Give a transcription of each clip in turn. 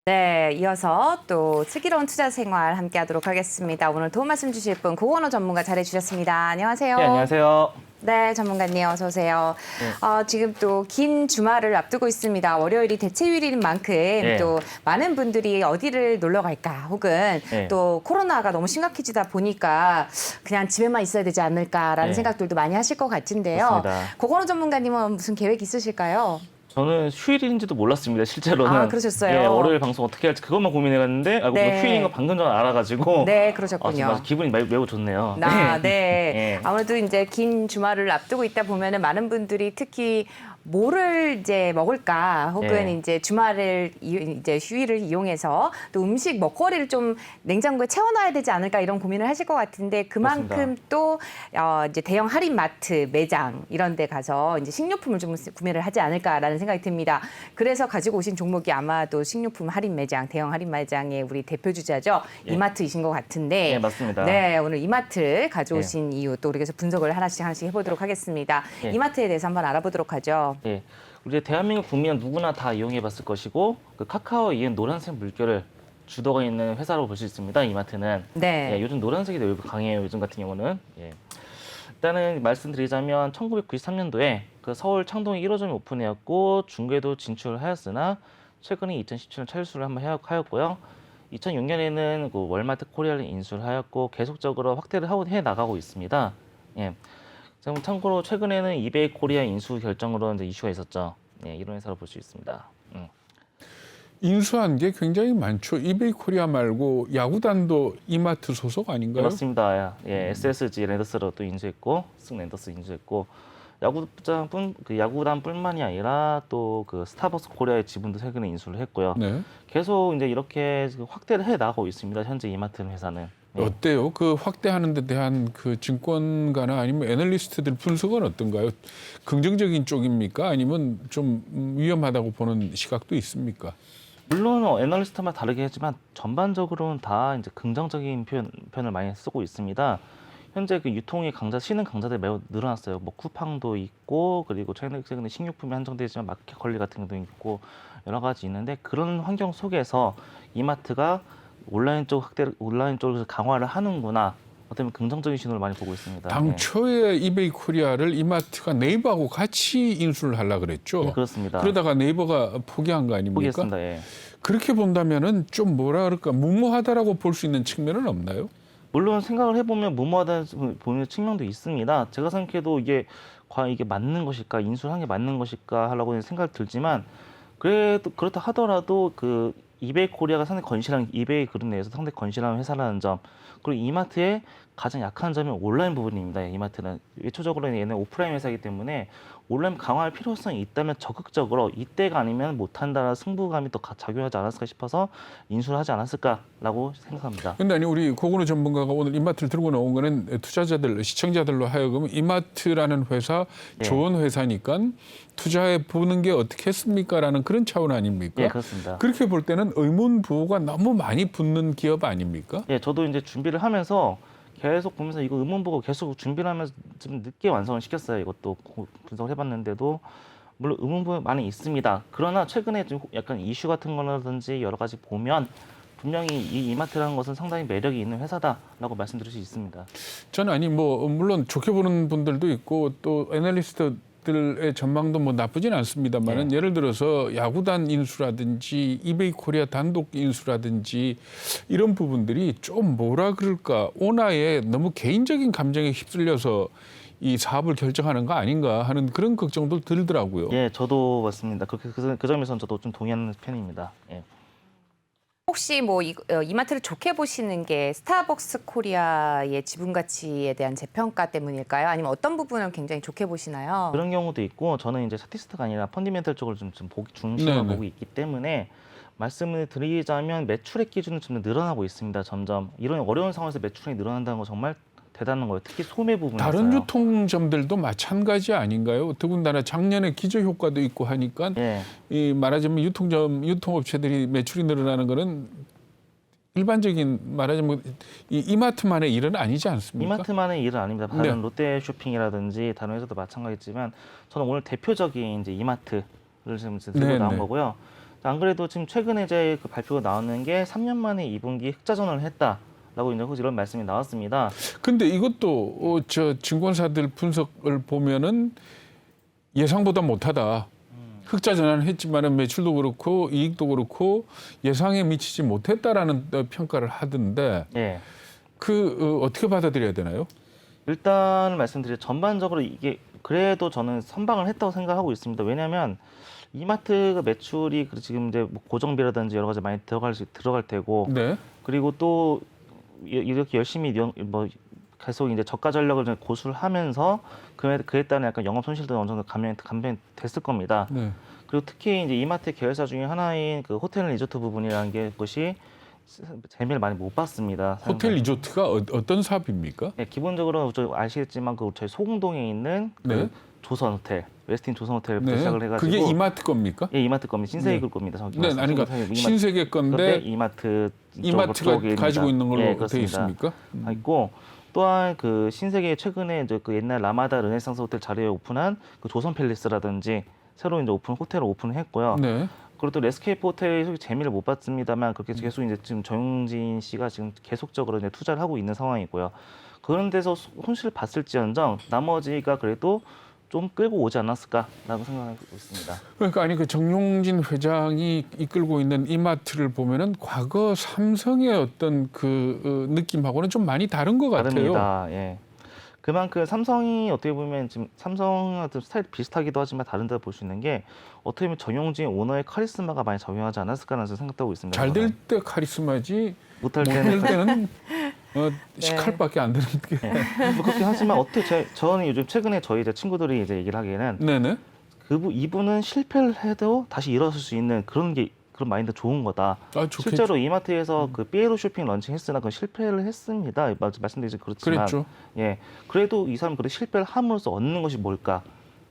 네, 이어서 또 슬기로운 투자 생활 함께 하도록 하겠습니다. 오늘 도움 말씀 주실 분 고건호 전문가 자리해 주셨습니다. 안녕하세요. 네, 안녕하세요. 네, 전문가님 어서 오세요. 네. 지금 또 긴 주말을 앞두고 있습니다. 월요일이 대체휴일인 만큼 또 많은 분들이 어디를 놀러 갈까 혹은 또 코로나가 너무 심각해지다 보니까 그냥 집에만 있어야 되지 않을까라는 생각들도 많이 하실 것 같은데요. 맞습니다. 고건호 전문가님은 무슨 계획 있으실까요? 저는 휴일인지도 몰랐습니다, 실제로는. 아, 그러셨어요? 예, 월요일 방송 어떻게 할지 그것만 고민해갔는데 알고 보니 휴일인 거 방금 전에 알아가지고 네, 그러셨군요. 정말 기분이 매우 좋네요. 네. 아무래도 이제 긴 주말을 앞두고 있다 보면은 많은 분들이 특히 뭐를 이제 먹을까 혹은 이제 주말을 이제 휴일을 이용해서 또 음식 먹거리를 좀 냉장고에 채워놔야 되지 않을까 이런 고민을 하실 것 같은데 그만큼 맞습니다. 또 이제 대형 할인 마트 매장 이런 데 가서 이제 식료품을 좀 구매를 하지 않을까라는 생각이 듭니다. 그래서 가지고 오신 종목이 아마도 식료품 할인 매장, 대형 할인 매장의 우리 대표 주자죠. 이마트이신 것 같은데. 네, 맞습니다. 네, 오늘 이마트 가져오신 이유 또 우리 그래서 분석을 하나씩 해보도록 하겠습니다. 이마트에 대해서 한번 알아보도록 하죠. 예, 우리 대한민국 국민은 누구나 다 이용해봤을 것이고 그 카카오에 이은 노란색 물결을 주도가 있는 회사로 볼 수 있습니다. 이마트는. 네. 예, 요즘 노란색이 매우 강해요. 요즘 같은 경우는. 예. 일단은 말씀드리자면 1993년도에 그 서울 창동에 1호점이 오픈되었고 중계도 진출하였으나 최근에 2017년 철수를 한번 하였고요. 2006년에는 그 월마트 코리아를 인수를 하였고 계속적으로 확대를 해 나가고 있습니다. 예. 참고로 최근에는 이베이 코리아 인수 결정으로 이제 이슈가 있었죠. 예, 이런 회사로 볼 수 있습니다. 인수한 게 굉장히 많죠. 이베이 코리아 말고 야구단도 이마트 소속 예, 아닌가요? 맞습니다. 예, SSG 랜더스로 또 인수했고, 승 랜더스 인수했고, 야구단뿐만이 아니라 또 그 스타벅스 코리아의 지분도 최근에 인수를 했고요. 네. 계속 이제 이렇게 확대를 해 나가고 있습니다. 현재 이마트 회사는. 예. 어때요? 그 확대하는 데 대한 그 증권가나 아니면 애널리스트들 분석은 어떤가요? 긍정적인 쪽입니까? 아니면 좀 위험하다고 보는 시각도 있습니까? 물론 애널리스트마다 다르게 하지만 전반적으로는 다 이제 긍정적인 표현을 많이 쓰고 있습니다. 현재 그 유통의 쉬는 강자들이 매우 늘어났어요. 뭐 쿠팡도 있고 그리고 최근에 식료품이 한정되지만 마켓 관리 같은 것도 있고 여러 가지 있는데 그런 환경 속에서 이마트가 온라인 쪽에서 강화를 하는구나. 어떻게 보면 긍정적인 신호를 많이 보고 있습니다. 당초에 이베이 코리아를 이마트가 네이버하고 같이 인수를 하려고 그랬죠. 네, 그렇습니다. 그러다가 네이버가 포기한 거 아닙니까? 포기했습니다. 예. 그렇게 본다면은 좀 뭐라 그럴까 무모하다라고 볼 수 있는 측면은 없나요? 물론 생각을 해보면 무모하다는 보는 측면도 있습니다. 제가 생각해도 이게 과연 이게 맞는 것일까, 인수를 한 게 맞는 것일까 하려고 생각이 들지만 그래도 그렇다 하더라도 그 이베이 코리아가 상당히 건실한 이베이 그룹 내에서 상당히 건실한 회사라는 점 그리고 이마트의 가장 약한 점이 온라인 부분입니다. 이마트는 외초적으로 얘는 오프라인 회사이기 때문에 온라인 강화할 필요성이 있다면 적극적으로 이때가 아니면 못한다는 승부감이 또 작용하지 않았을까 싶어서 인수를 하지 않았을까라고 생각합니다. 근데 아니 우리 고건우 전문가가 오늘 이마트를 들고 나온 거는 투자자들, 시청자들로 하여금 이마트라는 회사 좋은 회사니까 투자해 보는 게 어떻겠습니까라는 그런 차원 아닙니까? 예, 그렇습니다. 그렇게 볼 때는 의문 부호가 너무 많이 붙는 기업 아닙니까? 예, 저도 이제 준비를 하면서 계속 보면서 이거 의문 보고 계속 준비를 하면서 좀 늦게 완성을 시켰어요. 이것도 분석을 해봤는데도 물론 의문 부분 많이 있습니다. 그러나 최근에 좀 약간 이슈 같은 거라든지 여러 가지 보면 분명히 이 이마트라는 것은 상당히 매력이 있는 회사다라고 말씀드릴 수 있습니다. 저는 아니 뭐 물론 좋게 보는 분들도 있고 또 애널리스트들의 전망도 뭐 나쁘진 않습니다만은 예를 들어서 야구단 인수라든지 이베이 코리아 단독 인수라든지 이런 부분들이 좀 뭐라 그럴까 오나의 너무 개인적인 감정에 휩쓸려서 이 사업을 결정하는 거 아닌가 하는 그런 걱정도 들더라고요. 예, 저도 맞습니다. 그 점에서는 저도 좀 동의하는 편입니다. 예. 혹시 뭐 이마트를 좋게 보시는 게 스타벅스 코리아의 지분 가치에 대한 재평가 때문일까요? 아니면 어떤 부분을 굉장히 좋게 보시나요? 그런 경우도 있고 저는 이제 스태티스트가 아니라 펀디멘털 쪽을 좀 중심으로 보고 있기 때문에 말씀을 드리자면 매출액 기준은 좀 늘어나고 있습니다. 점점 이런 어려운 상황에서 매출액이 늘어난다는 건 정말 대단한 거예요. 특히 소매 부분에서요. 다른 유통점들도 마찬가지 아닌가요? 더군다나 작년에 기저 효과도 있고 하니까 이 말하자면 유통업체들이 매출이 늘어나는 거는 일반적인 말하자면 이마트만의 일은 아니지 않습니까? 이마트만의 일은 아닙니다. 다른 롯데쇼핑이라든지 다른 회사도 마찬가지지만 저는 오늘 대표적인 이제 이마트를 지금 들고 나온 거고요. 안 그래도 지금 최근에 이제 그 발표가 나오는 게 3년 만에 2분기 흑자 전환을 했다라고 이제 이런 말씀이 나왔습니다. 근데 이것도 저 증권사들 분석을 보면은 예상보다 못하다. 흑자 전환을 했지만은 매출도 그렇고 이익도 그렇고 예상에 미치지 못했다라는 평가를 하던데 예. 어떻게 받아들여야 되나요? 일단 말씀드려 전반적으로 이게 그래도 저는 선방을 했다고 생각하고 있습니다. 왜냐하면 이마트가 매출이 지금 이제 뭐 고정비라든지 여러 가지 많이 들어갈 테고 네. 그리고 또 이렇게 열심히 뭐 계속 이제 저가 전략을 좀 고수를 하면서 그에 따른 약간 영업 손실도 어느 정도 감면이 됐을 겁니다. 네. 그리고 특히 이제 이마트 계열사 중에 하나인 그 호텔 리조트 부분이라는 것이 재미를 많이 못 봤습니다. 호텔 리조트가 어떤 사업입니까? 네, 기본적으로 아시겠지만 그 저희 소공동에 있는 그 네. 조선 호텔, 웨스틴 조선 호텔부터 네. 시작을 해가지고 그게 이마트 겁니까? 예, 이마트 겁니다. 신세계 겁니다. 정확히 네, 아니 그러니까 말씀드리면 신세계 건데 이마트가 이마트가 가지고 있는 걸로 예, 되어 있습니까? 있고 또한 그 신세계 최근에 이제 그 옛날 라마다 르네상스 호텔 자리에 오픈한 그 조선 팰리스라든지 새로 이제 호텔을 오픈했고요. 네. 그리고 또 레스케이프 호텔이 솔직히 재미를 못 봤습니다만 그렇게 계속 이제 지금 정용진 씨가 지금 계속적으로 이제 투자를 하고 있는 상황이고요. 그런 데서 손실을 봤을지언정 나머지가 그래도 좀 끌고 오지 않았을까라고 생각하고 있습니다. 그러니까 아니 그 정용진 회장이 이끌고 있는 이마트를 보면은 과거 삼성의 어떤 그 느낌하고는 좀 많이 다른 것 같아요. 다릅니다. 예. 그만큼 삼성이 어떻게 보면 지금 삼성과 좀 스타일이 비슷하기도 하지만 다른 데를 볼 수 있는 게 어떻게 보면 정용진 오너의 카리스마가 많이 작용하지 않았을까라는 생각도 하고 있습니다. 잘 될 때 카리스마지 못할 못될 때는 네. 식칼밖에 안 되는 게. 뭐 그렇긴 하지만 어떻게 저는 요즘 최근에 저희 이제 친구들이 이제 얘기를 하기에는 네네. 이분은 실패를 해도 다시 일어설 수 있는 그런 마인드 좋은 거다. 아, 좋겠죠. 실제로 이마트에서 그 삐에로 쇼핑 런칭했으나 그 실패를 했습니다. 말씀드리지 그렇지만 그랬죠. 예, 그래도 이 사람 실패를 함으로써 얻는 것이 뭘까?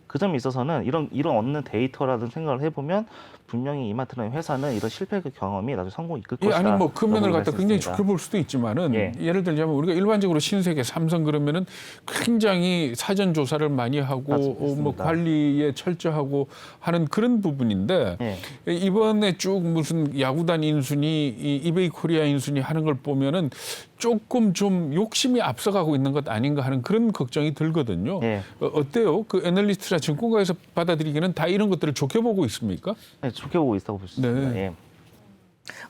그 점에 있어서는 이런 얻는 데이터라든 생각을 해보면 분명히 이마트라는 회사는 이런 실패 경험이 나중에 성공 이끌 예, 것이다. 아니 뭐 그 면을 갖다 굉장히 있습니다. 좋게 볼 수도 있지만은 예. 예를 들자면 우리가 일반적으로 신세계, 삼성 그러면은 굉장히 사전 조사를 많이 하고 맞습니다. 뭐 관리에 철저하고 하는 그런 부분인데 예. 이번에 쭉 무슨 야구단 인순위, 이베이 코리아 인순위 하는 걸 보면은 조금 좀 욕심이 앞서가고 있는 것 아닌가 하는 그런 걱정이 들거든요. 예. 어때요? 그 애널리스트나 증권가에서 받아들이기는 다 이런 것들을 좋게 보고 있습니까? 네, 좋게 보고 있다고 볼 수 있습니다. 네. 예.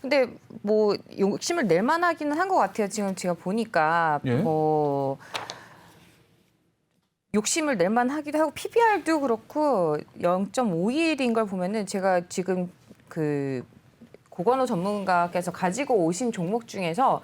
근데 뭐 욕심을 낼 만하기는 한 것 같아요. 지금 제가 보니까 예? 뭐 욕심을 낼 만하기도 하고 PBR도 그렇고 0.51인 걸 보면은 제가 지금 그 고건호 전문가께서 가지고 오신 종목 중에서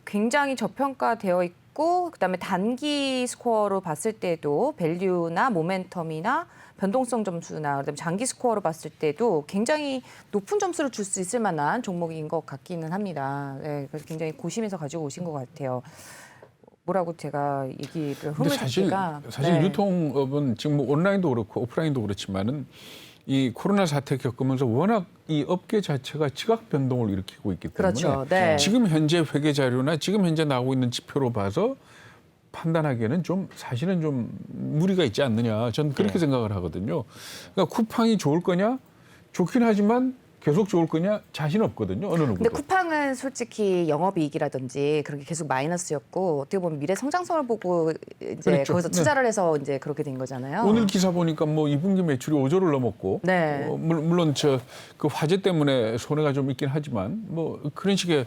굉장히 저평가되어 있고 그다음에 단기 스코어로 봤을 때도 밸류나 모멘텀이나 변동성 점수나 그다음에 장기 스코어로 봤을 때도 굉장히 높은 점수를 줄 수 있을 만한 종목인 것 같기는 합니다. 네, 그래서 굉장히 고심해서 가지고 오신 것 같아요. 뭐라고 제가 얘기를 근데 사실 네. 유통업은 지금 뭐 온라인도 그렇고 오프라인도 그렇지만은 이 코로나 사태 겪으면서 워낙 이 업계 자체가 지각 변동을 일으키고 있기 때문에 그렇죠. 네. 지금 현재 회계 자료나 지금 현재 나오고 있는 지표로 봐서 판단하기에는 좀 사실은 좀 무리가 있지 않느냐. 저는 그렇게 네. 생각을 하거든요. 그러니까 쿠팡이 좋을 거냐? 좋긴 하지만 계속 좋을 거냐? 자신 없거든요. 어느 누구도. 근데 쿠팡은 솔직히 영업이익이라든지 그렇게 계속 마이너스였고 어떻게 보면 미래 성장성을 보고 이제 그렇죠. 거기서 네. 투자를 해서 이제 그렇게 된 거잖아요. 오늘 기사 보니까 뭐 2분기 매출이 5조를 넘었고, 네. 물론 그 화재 때문에 손해가 좀 있긴 하지만 뭐 그런 식의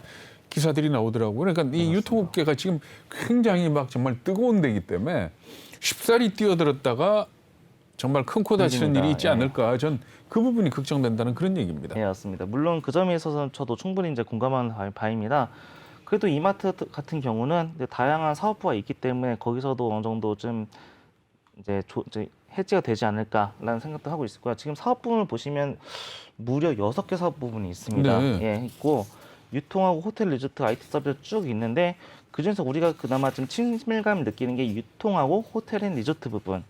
기사들이 나오더라고요. 그러니까 이 유통업계가 지금 굉장히 막 정말 뜨거운 데이기 때문에 쉽사리 뛰어들었다가 정말 큰 코 다치는 힘듭니다. 일이 있지 예. 않을까. 전 그 부분이 걱정된다는 그런 얘기입니다. 네, 맞습니다. 물론 그 점에 있어서는 저도 충분히 이제 공감하는 바입니다. 그래도 이마트 같은 경우는 이제 다양한 사업부가 있기 때문에 거기서도 어느 정도 좀 이제 해지가 되지 않을까라는 생각도 하고 있고요. 지금 사업 부분을 보시면 무려 6개 사업 부분이 있습니다. 네. 예, 있고 유통하고 호텔 리조트 IT 서비스 쭉 있는데 그중에서 우리가 그나마 좀 친밀감을 느끼는 게 유통하고 호텔 앤 리조트 부분.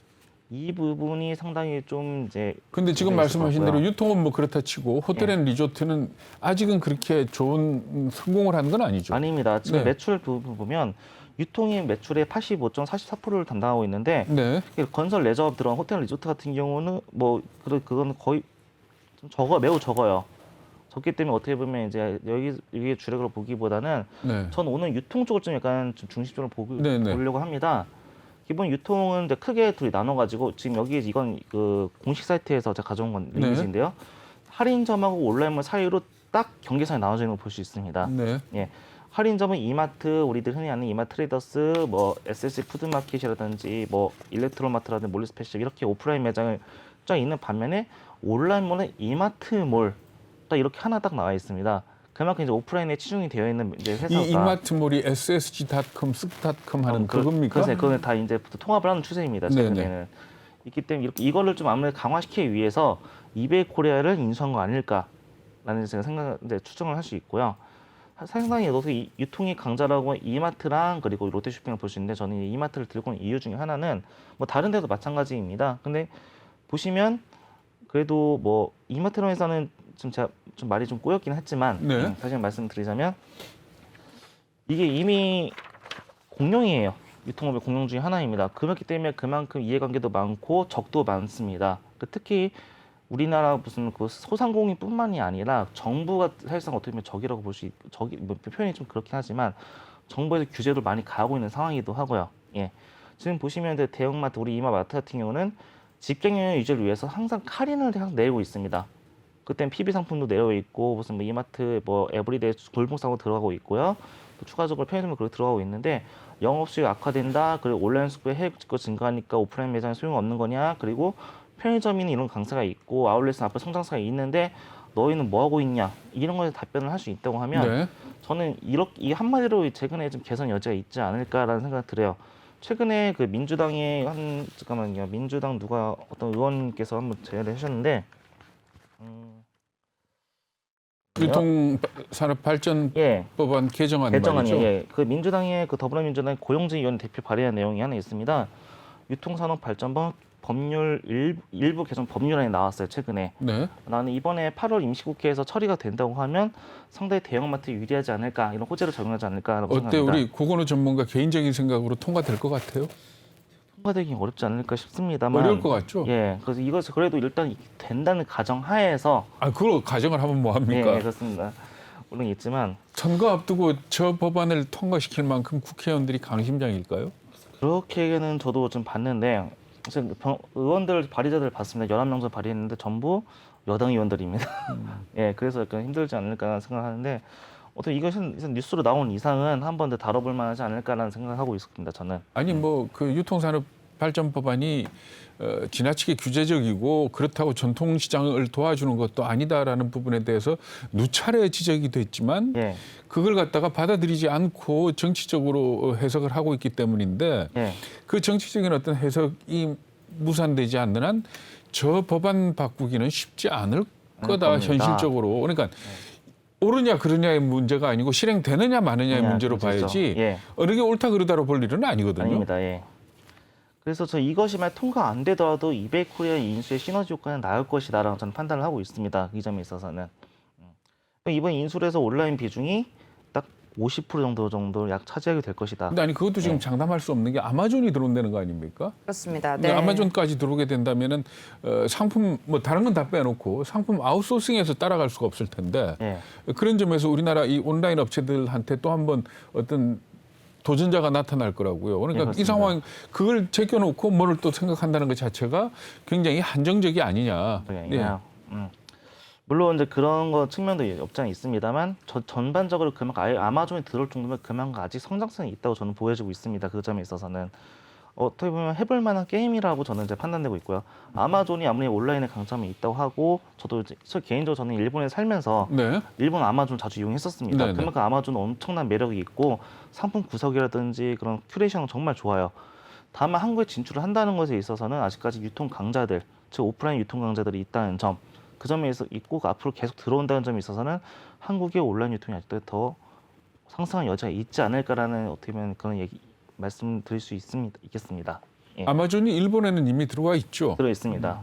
이 부분이 상당히 좀 이제 근데 지금 있을 말씀하신 것 같고요. 대로 유통은 뭐 그렇다 치고 호텔 앤 리조트는 아직은 그렇게 좋은 성공을 한 건 아니죠. 아닙니다. 지금 네. 매출 부분 보면 유통이 매출의 85.44%를 담당하고 있는데 네. 건설 레저업 들어간 호텔 리조트 같은 경우는 뭐 그건 거의 좀 매우 적어요. 적기 때문에 어떻게 보면 이제 여기에 주력으로 보기보다는 네. 전 오늘 유통 쪽을 좀 약간 좀 중심적으로 네네. 보려고 합니다. 기본 유통은 이제 크게 둘이 나눠가지고 지금 여기 이건 그 공식 사이트에서 제가 가져온 건 네. 이미지인데요. 할인점하고 온라인몰 사이로 딱 경계선이 나눠져 있는 걸 볼 수 있습니다. 네. 예. 할인점은 이마트, 우리들 흔히 아는 이마트 트레이더스, 뭐 SSC 푸드마켓이라든지 뭐 일렉트로마트라든지 몰리스페셜 이렇게 오프라인 매장을 쫙 있는 반면에 온라인몰은 이마트몰 딱 이렇게 하나 딱 나와 있습니다. 그만큼 이제 오프라인에 치중이 되어 있는 이제 회사가 이 이마트몰이 ssg.com, 쓱.com 하는 그, 그겁니까? 그래서 그거는 다 이제 통합을 하는 추세입니다. 최근에는. 네네. 있기 때문에 이거를 좀 아무래도 강화시키기 위해서 이베이 코리아를 인수한 거 아닐까라는 제가 이제 추정을 할 수 있고요. 상당히 유통이 강자라고 이마트랑 그리고 롯데쇼핑을 볼 수 있는데 저는 이 이마트를 들고 온 이유 중에 하나는 뭐 다른 데도 마찬가지입니다. 근데 보시면 그래도 뭐 이마트로 해서는 좀 제가 좀 말이 좀 꼬였긴 했지만 네. 다시 말씀드리자면 이게 이미 공룡이에요. 유통업의 공룡 중에 하나입니다. 그렇기 때문에 그만큼 이해관계도 많고 적도 많습니다. 특히 우리나라 무슨 그 소상공인뿐만이 아니라 정부가 사실상 어떻게 보면 적이라고 볼 수 적이 뭐 표현이 좀 그렇긴 하지만 정부에서 규제를 많이 가하고 있는 상황이기도 하고요. 예. 지금 보시면 대형마트 우리 이마마트 같은 경우는 직경영 유지를 위해서 항상 할인을 항상 내고 있습니다. 그땐 PB 상품도 내려 있고 무슨 뭐 이마트 뭐 에브리데이 골목상으로 들어가고 있고요. 또 추가적으로 편의점도 그렇게 들어가고 있는데 영업수익 악화된다. 그리고 온라인 수급의 해외 직구 증가하니까 오프라인 매장에 소용 없는 거냐. 그리고 편의점이니 이런 강세가 있고 아울렛은 앞에 성장세가 있는데 너희는 뭐 하고 있냐. 이런 거에 답변을 할 수 있다고 하면 네. 저는 이 한마디로 최근에 좀 개선 여지가 있지 않을까라는 생각이 들어요. 최근에 그 민주당의 잠깐만요. 민주당 누가 어떤 의원께서 한번 제안을 하셨는데 유통산업발전법안 개정안 개정안이 말이죠. 예. 그 민주당의 그 더불어민주당 고용진 의원 대표 발의한 내용이 하나 있습니다. 유통산업발전법 법률 일부 개정 법률안이 나왔어요. 최근에. 네. 나는 이번에 8월 임시국회에서 처리가 된다고 하면 상당히 대형마트에 유리하지 않을까 이런 호재를 적용하지 않을까라고 어때 생각합니다. 우리 고건우 전문가 개인적인 생각으로 통과될 것 같아요? 통과되기 어렵지 않을까 싶습니다만. 어려울 것 같죠? 예. 그래서 이것을 그래도 일단 된다는 가정 하에서 아, 그걸 가정을 하면 뭐 예, 합니까? 그렇습니다. 물론 있지만 선거 앞두고 저 법안을 통과시킬 만큼 국회의원들이 강심장일까요? 그렇게는 저도 좀 봤는데 지금 의원들 발의자들 봤습니다. 11명 정도 발의했는데 전부 여당 의원들입니다. 예, 그래서 약간 힘들지 않을까 생각하는데 어떻게 이것은 뉴스로 나온 이상은 한 번 더 다뤄볼 만하지 않을까라는 생각을 하고 있습니다. 저는. 아니 뭐 그 유통산업발전법안이 지나치게 규제적이고 그렇다고 전통시장을 도와주는 것도 아니다라는 부분에 대해서 누차례 지적이 됐지만 예, 그걸 갖다가 받아들이지 않고 정치적으로 해석을 하고 있기 때문인데 예, 그 정치적인 어떤 해석이 무산되지 않는 한 저 법안 바꾸기는 쉽지 않을 거다 겁니다. 현실적으로. 그러니까 옳으냐 그러냐의 문제가 아니고 실행되느냐 마느냐의 문제로 문제죠. 봐야지 예. 어느 게 옳다 그르다로 볼 일은 아니거든요. 아닙니다. 예. 그래서 저 이것이 만약 통과 안 되더라도 이베이 코리아 인수의 시너지 효과는 나을 것이다라고 저는 판단을 하고 있습니다. 이 점에 있어서는. 이번 인수를 해서 온라인 비중이 딱 50% 정도 약 차지하게 될 것이다. 근데 아니 그것도 지금 네. 장담할 수 없는 게 아마존이 들어온다는 거 아닙니까? 그렇습니다. 근데 네. 아마존까지 들어오게 된다면은 상품 뭐 다른 건 다 빼놓고 상품 아웃소싱해서 따라갈 수가 없을 텐데 예. 그런 점에서 우리나라 이 온라인 업체들한테 또 한번 어떤 도전자가 나타날 거라고요. 그러니까 네, 이 맞습니다. 상황 그걸 제껴놓고 뭐를 또 생각한다는 것 자체가 굉장히 한정적이 아니냐. 그냥 물론 이제 그런 거 측면도 없지 않아 있습니다만 전반적으로 그만큼 아예 아마존이 들어올 정도면 그만큼 아직 성장성이 있다고 저는 보여지고 있습니다. 그 점에 있어서는 어떻게 보면 해볼 만한 게임이라고 저는 이제 판단되고 있고요. 아마존이 아무리 온라인에 강점이 있다고 하고 저도 이제 개인적으로 저는 일본에 살면서 네. 일본 아마존 자주 이용했었습니다. 네네. 그만큼 아마존은 엄청난 매력이 있고 상품 구석이라든지 그런 큐레이션은 정말 좋아요. 다만 한국에 진출을 한다는 것에 있어서는 아직까지 유통 강자들, 즉 오프라인 유통 강자들이 있다는 점, 그 점에 있고 앞으로 계속 들어온다는 점에 있어서는 한국의 온라인 유통이 아직도 더 상승한 여지가 있지 않을까라는 어떻게 보면 그런 얘기 말씀드릴 수 있겠습니다. 예. 아마존이 일본에는 이미 들어와 있죠. 들어 있습니다.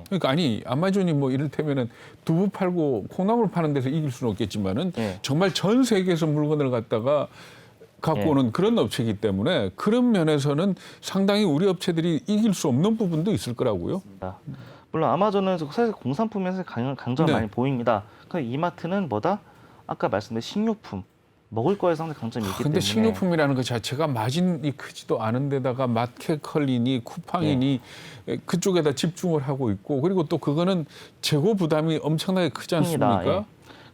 그러니까 아니 아마존이 뭐 이를테면은 두부 팔고 콩나물 파는 데서 이길 수는 없겠지만은 예. 정말 전 세계에서 물건을 갖다가 갖고 예. 오는 그런 업체이기 때문에 그런 면에서는 상당히 우리 업체들이 이길 수 없는 부분도 있을 거라고요. 물론 아마존은 사실 공산품에서 강조가 네. 많이 보입니다. 근데 이마트는 뭐다? 아까 말씀드린 식료품, 먹을 거에 상당히 강점이 있기 근데 때문에. 식료품이라는 것 자체가 마진이 크지도 않은 데다가 마켓컬리니 쿠팡이니 그쪽에다 집중을 하고 있고 그리고 또 그거는 재고 부담이 엄청나게 크지 않습니까? 큽니다. 예.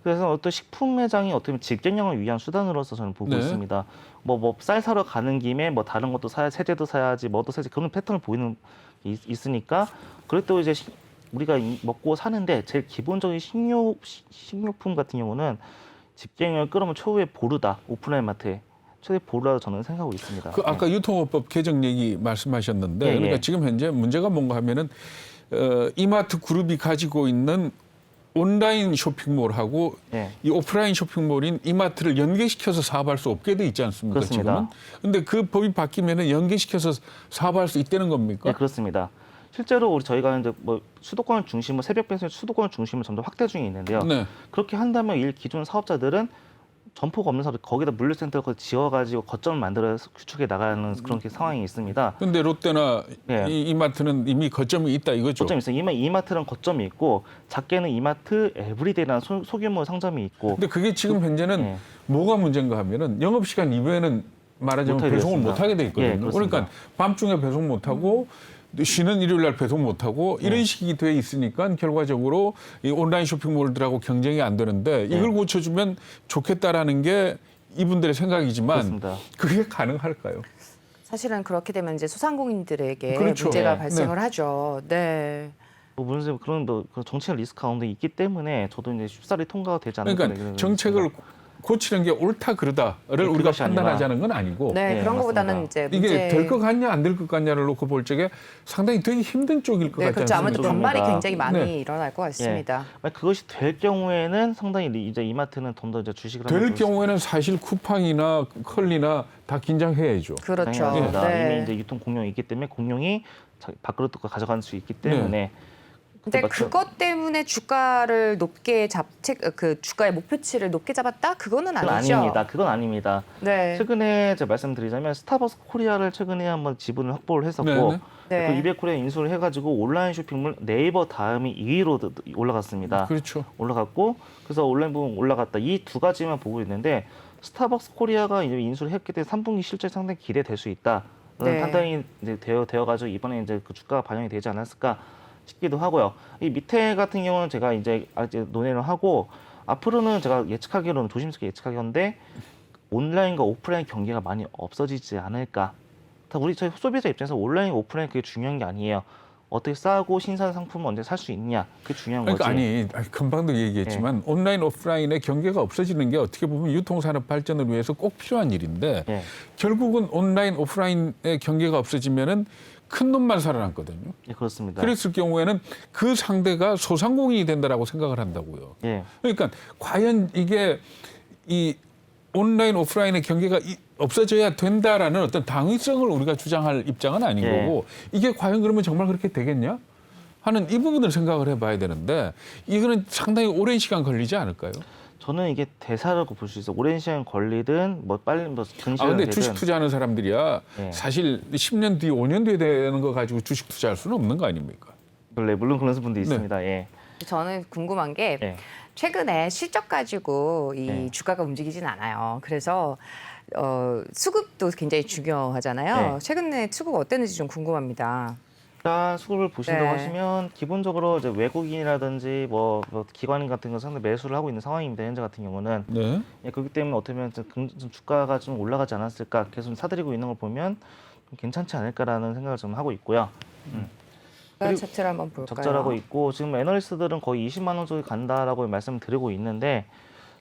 그래서 어떤 식품 매장이 어떻게 보면 직경영을 위한 수단으로서 저는 보고 네. 있습니다. 뭐 쌀 사러 가는 김에 뭐 다른 것도 사야 세제도 사야지 뭐도 사야지 그런 패턴을 보이는 게 있으니까 그리고 또 이제 우리가 먹고 사는데 제일 기본적인 식료품 같은 경우는 직경영을 끌어면 최후의 보루다. 오프라인 마트에 최대 보루라고 저는 생각하고 있습니다. 그 아까 유통업법 개정 얘기 말씀하셨는데 예, 그러니까 예. 지금 현재 문제가 뭔가 하면은 이마트 그룹이 가지고 있는 온라인 쇼핑몰하고 예. 이 오프라인 쇼핑몰인 이마트를 연계시켜서 사업할 수 없게 돼 있지 않습니까? 그렇습니다. 지금은. 근데 그 법이 바뀌면은 연계시켜서 사업할 수 있다는 겁니까? 네, 그렇습니다. 실제로 저희가 이제 뭐 수도권을 중심으로 새벽 배송 수도권을 중심으로 점점 확대 중에 있는데요. 네. 그렇게 한다면 기존 사업자들은 점포가 없는 사업 거기다 물류센터를 지어가지고 거점을 만들어서 구축해 나가는 그런 상황이 있습니다. 근데 롯데나 네. 이마트는 이미 거점이 있다 이거죠. 거점이 있어요. 이마트는 거점이 있고 작게는 이마트 에브리데이라는 소규모 상점이 있고. 근데 그게 지금 현재는 네. 뭐가 문제인가 하면은 영업시간 이외에는 말하자면 못하게 배송을 되었습니다. 못하게 돼 있거든요. 예, 그렇습니다. 그러니까 밤중에 배송 못하고 쉬는 일요일 날 배송 못하고 이런 식이 돼 있으니까 결과적으로 이 온라인 쇼핑몰들하고 경쟁이 안 되는데 이걸 고쳐주면 좋겠다라는 게 이분들의 생각이지만 그렇습니다. 그게 가능할까요? 사실은 그렇게 되면 이제 소상공인들에게 그렇죠. 문제가 네. 발생을 하죠. 네. 문제 그런 그 정책 리스크 가운데 있기 때문에 저도 이제 쉽사리 통과가 되지 않을까. 그러니까 정책을 고치는 게 옳다 그르다를 네, 우리가 그것이 아니라. 판단하자는 건 아니고 네, 네, 그런 것보다는 맞습니다. 이제 이게 문제... 될 것 같냐 안 될 것 같냐를 놓고 볼 적에 상당히 되게 힘든 쪽일 것 네, 같지 그렇죠. 아무래도 않습니까? 그렇습니다. 반발이 굉장히 많이 네. 일어날 것 같습니다. 만약 그것이 될 경우에는 상당히 이제 이마트는 좀 더 이제 주식을 될 한번 경우에는 사실 쿠팡이나 컬리나 다 긴장해야죠. 그렇죠. 당연합니다. 네. 이미 이제 유통 공룡이 있기 때문에 공룡이 밖으로 또 가져갈 수 있기 때문에. 근데 맞죠? 그것 때문에 주가를 높게 그 주가의 목표치를 높게 잡았다? 그거는 그건 아니죠. 아닙니다. 그건 아닙니다. 네. 최근에 제가 말씀드리자면 스타벅스 코리아를 최근에 한번 지분을 확보를 했었고 네, 그 네. 이베코리아 인수를 해가지고 온라인 쇼핑몰 네이버 다음이 2위로 올라갔습니다. 그렇죠. 올라갔고 그래서 온라인 부분 올라갔다. 이 두 가지만 보고 있는데 스타벅스 코리아가 이제 인수를 했기 때문에 3분기 실적 상당히 기대될 수 있다. 네. 판단이 이제 되어가지고 이번에 이제 그 주가가 반영이 되지 않았을까 싶기도 하고요. 이 밑에 같은 경우는 제가 이제 논의를 하고 앞으로는 제가 예측하기로는 조심스럽게 예측하기인데 온라인과 오프라인 경계가 많이 없어지지 않을까. 저희 소비자 입장에서 온라인, 오프라인 그게 중요한 게 아니에요. 어떻게 싸고 신선 상품을 언제 살 수 있냐 그게 중요한 그러니까 거지. 아니 금방도 얘기했지만 온라인 오프라인의 경계가 없어지는 게 어떻게 보면 유통산업 발전을 위해서 꼭 필요한 일인데 예. 결국은 온라인 오프라인의 경계가 없어지면은 큰 놈만 살아남거든요. 예, 그렇습니다. 그랬을 경우에는 그 상대가 소상공인이 된다라고 생각을 한다고요. 예. 그러니까 과연 이게 이 온라인 오프라인의 경계가 없어져야 된다라는 어떤 당위성을 우리가 주장할 입장은 아닌 예. 거고 이게 과연 그러면 정말 그렇게 되겠냐 하는 이 부분을 생각을 해봐야 되는데 이거는 상당히 오랜 시간 걸리지 않을까요? 저는 이게 대사라고 볼 수 있어요. 오랜 시간 걸리든 뭐 빨리 뭐 근시간 근데 되든. 주식 투자하는 사람들이야 예. 사실 10년 뒤, 5년 뒤에 되는 거 가지고 주식 투자할 수는 없는 거 아닙니까? 물론 그런 분도 있습니다. 예. 저는 궁금한 게 예. 최근에 실적 가지고 이 네. 주가가 움직이진 않아요. 그래서 수급도 굉장히 중요하잖아요. 네. 최근에 수급 어땠는지 좀 궁금합니다. 일단 수급을 보신다고 네. 하시면 기본적으로 이제 외국인이라든지 뭐 기관 같은 거 상당히 매수를 하고 있는 상황입니다. 현재 같은 경우는. 네. 예, 그렇기 때문에 어떻게 보면 좀 주가가 좀 올라가지 않았을까 계속 사들이고 있는 걸 보면 좀 괜찮지 않을까라는 생각을 좀 하고 있고요. 그리고 차트를 한번 볼까요? 적절하고 있고 지금 애널리스트들은 거의 20만 원 정도 간다라고 말씀을 드리고 있는데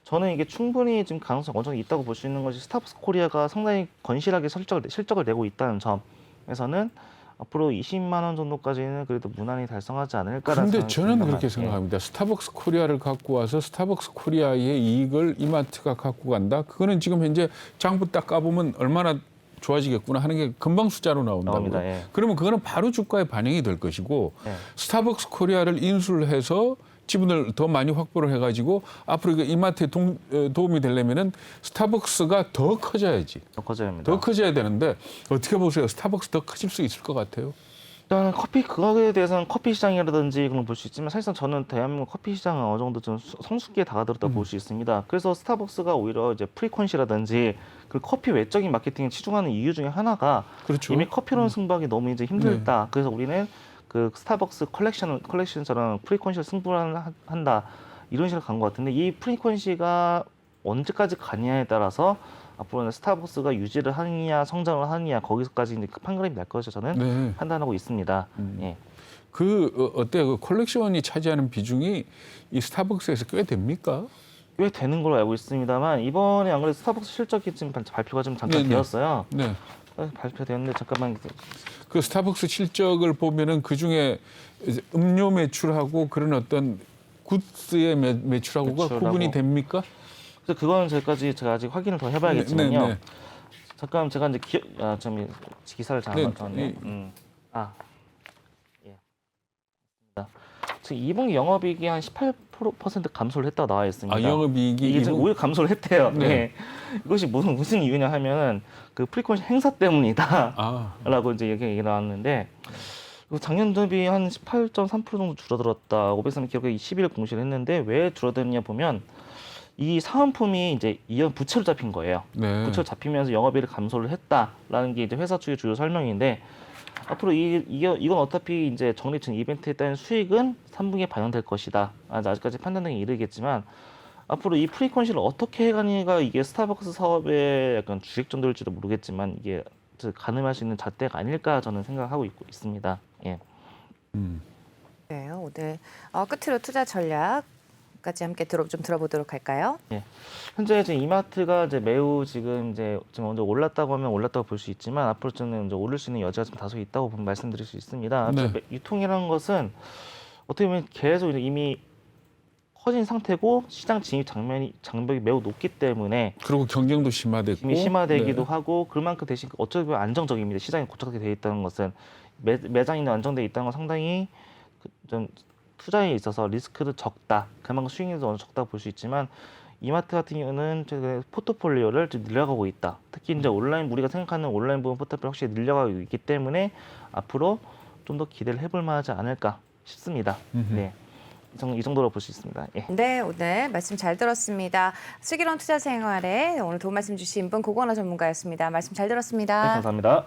저는 이게 충분히 지금 가능성이 어느 정도 있다고 볼 수 있는 것이 스타벅스 코리아가 상당히 건실하게 실적을 내고 있다는 점에서는 앞으로 20만 원 정도까지는 그래도 무난히 달성하지 않을까라는 그런데 저는 생각을 그렇게 합니다. 생각합니다. 스타벅스 코리아를 갖고 와서 스타벅스 코리아의 이익을 이마트가 갖고 간다. 그거는 지금 현재 장부 딱 까보면 얼마나 좋아지겠구나 하는 게 금방 숫자로 나온다고요. 나옵니다. 예. 그러면 그거는 바로 주가에 반영이 될 것이고 예. 스타벅스 코리아를 인수를 해서 지분을 더 많이 확보를 해가지고 앞으로 이거 이마트에 도움이 되려면은 스타벅스가 더 커져야지. 더 커져야 합니다. 더 커져야 되는데 어떻게 보세요? 스타벅스 더 커질 수 있을 것 같아요? 일단 커피 그거에 대해서는 커피 시장이라든지 그런 걸 볼 수 있지만 사실상 저는 대한민국 커피 시장은 어느 정도 좀 성숙기에 다가들었다 볼 수 있습니다. 그래서 스타벅스가 오히려 이제 프리퀀시라든지 그 커피 외적인 마케팅에 치중하는 이유 중에 하나가 그렇죠. 이미 커피로는 승부하기 너무 이제 힘들다. 그래서 우리는 그 스타벅스 컬렉션처럼 프리퀀시를 승부를 한다. 이런 식으로 간 것 같은데 이 프리퀀시가 언제까지 가냐에 따라서 앞으로는 스타벅스가 유지를 하느냐 성장을 하느냐 거기서까지 이제 그 판가름이 날 것을 저는 네. 판단하고 있습니다. 예. 어때요? 그 컬렉션이 차지하는 비중이 이 스타벅스에서 꽤 됩니까? 꽤 되는 걸로 알고 있습니다만 이번에 안 그래도 스타벅스 실적이 지금 발표가 좀 잠깐 네네. 되었어요. 네. 발표되었는데 잠깐만 그 스타벅스 실적을 보면은 그 중에 음료 매출하고 그런 어떤 굿즈의 매출하고가 매출하고. 구분이 됩니까? 그래서 그거는 제가 아직 확인을 더 해봐야겠지만요. 네, 네. 잠깐 제가 이제 기사를 네, 잠깐만요. 예. 지금 2분기 영업이익이 한 18% 감소를 했다고 나와 있습니다. 아, 영업이익이 이게 지금 오히려 감소를 했대요. 네. 네. 이것이 무슨 이유냐 하면은 그 프리퀀시 행사 때문이다라고 아, 이제 얘기 나왔는데 작년 대비 한 18.3% 정도 줄어들었다. 503 기록에 20일 공시를 했는데 왜 줄어드느냐 보면 이 사은품이 이제 이연 부채로 잡힌 거예요. 네. 부채로 잡히면서 영업이익을 감소를 했다라는 게 이제 회사 측의 주요 설명인데 앞으로 이건 어차피 이제 적립증 이벤트에 따른 수익은 3분기에 반영될 것이다. 아직까지 판단에 이르겠지만 앞으로 이 프리퀀시를 어떻게 해가니가 이게 스타벅스 사업의 약간 주객전도일지도 모르겠지만 이게 가늠할 수 있는 잣대가 아닐까 저는 생각하고 있습니다. 예. 네, 오늘 끝으로 투자 전략까지 함께 좀 들어보도록 할까요? 예. 현재 이제 이마트가 이제 매우 지금 먼저 올랐다고 하면 올랐다고 볼 수 있지만 앞으로 저는 이제 오를 수 있는 여지가 좀 다소 있다고 말씀드릴 수 있습니다. 네. 유통이라는 것은 어떻게 보면 계속 이미 커진 상태고 시장 진입 장벽이 매우 높기 때문에 그리고 경쟁도 심화됐고 이미 심화되기도 네. 하고 그만큼 대신 어쩌면 보면 안정적입니다. 시장이 고착되어 있다는 것은 매장이 안정되어 있다는 건 상당히 좀 투자에 있어서 리스크도 적다. 그만큼 수익률도 어느 정도 적다고 볼 수 있지만 이마트 같은 경우는 포트폴리오를 좀 늘려가고 있다. 특히 이제 온라인 우리가 생각하는 온라인 부분 포트폴리오 확실히 늘려가고 있기 때문에 앞으로 좀 더 기대를 해볼 만하지 않을까 싶습니다. 네. 이 정도로 볼 수 있습니다. 예. 네, 오늘 말씀 잘 들었습니다. 슬기로운 투자 생활에 오늘 도움 말씀 주신 분 고건화 전문가였습니다. 말씀 잘 들었습니다. 네, 감사합니다.